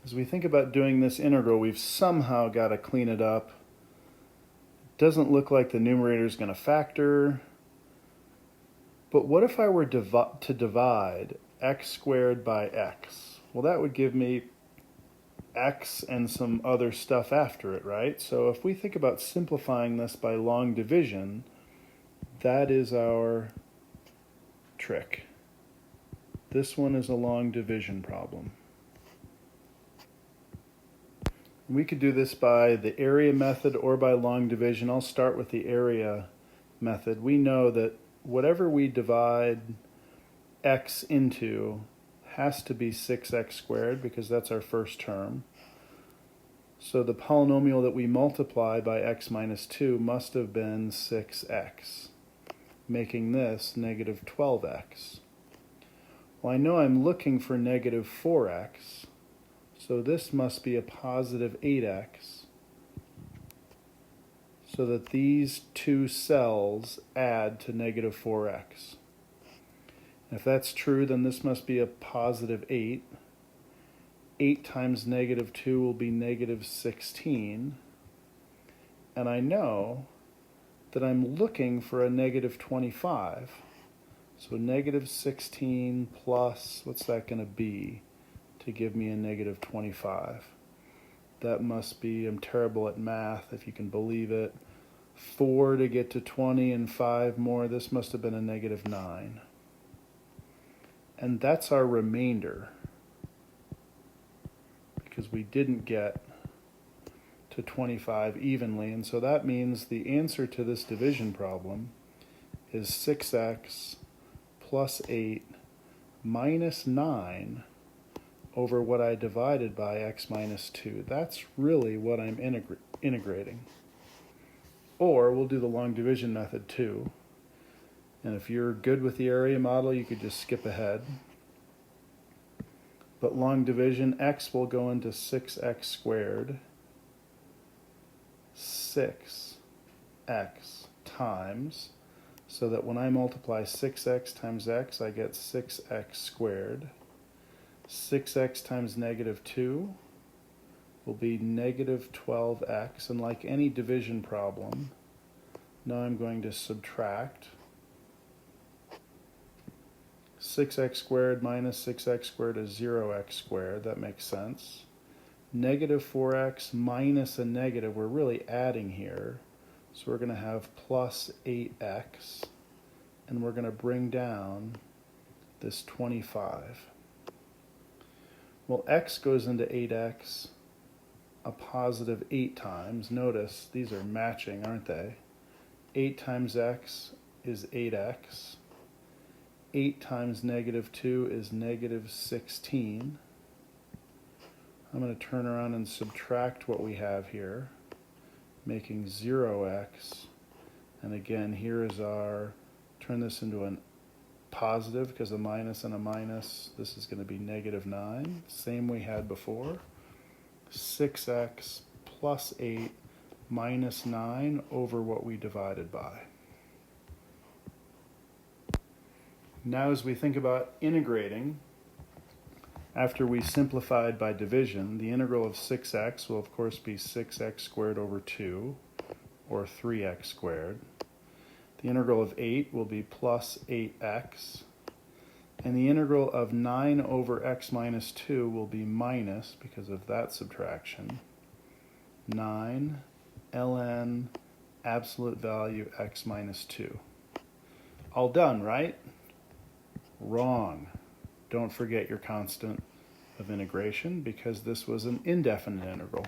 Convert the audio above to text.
As we think about doing this integral, we've somehow got to clean it up. It doesn't look like the numerator is going to factor. But what if I were to divide x squared by x? Well, that would give me x and some other stuff after it, right? So if we think about simplifying this by long division, that is our trick. This one is a long division problem. We could do this by the area method or by long division. I'll start with the area method. We know that whatever we divide x into has to be 6x squared because that's our first term. So the polynomial that we multiply by x minus 2 must have been 6x, making this negative 12x. Well, I know I'm looking for negative 4x, so this must be a positive 8x, so that these two cells add to negative 4x. If that's true, then this must be a positive 8. 8 times negative 2 will be negative 16. And I know that I'm looking for a negative 25. So negative 16 plus, what's that going to be to give me a negative 25? That must be, I'm terrible at math, if you can believe it. 4 to get to 20 and 5 more, this must have been a negative 9. And that's our remainder, because we didn't get to 25 evenly. And so that means the answer to this division problem is 6x plus 8 minus 9 over what I divided by x minus 2. That's really what I'm integrating. Or we'll do the long division method too. And if you're good with the area model, you could just skip ahead. But long division, x will go into 6x squared, 6x times, so that when I multiply 6x times x, I get 6x squared. 6x times negative 2 will be negative 12x, and like any division problem, now I'm going to subtract 6x squared minus 6x squared is 0x squared. That makes sense. Negative 4x minus a negative, we're really adding here. So we're going to have plus 8x, and we're going to bring down this 25. Well, x goes into 8x a positive 8 times. Notice these are matching, aren't they? 8 times x is 8x. 8 times negative 2 is negative 16. I'm going to turn around and subtract what we have here, making 0x. And again, here is our, turn this into a positive because a minus and a minus, this is going to be negative 9. Same we had before. 6x plus 8 minus 9 over what we divided by. Now as we think about integrating, after we simplified by division, the integral of 6x will of course be 6x squared over 2, or 3x squared. The integral of 8 will be plus 8x. And the integral of 9 over x minus 2 will be minus, because of that subtraction, 9 ln absolute value x minus 2. All done, right? Wrong. Don't forget your constant of integration, because this was an indefinite integral.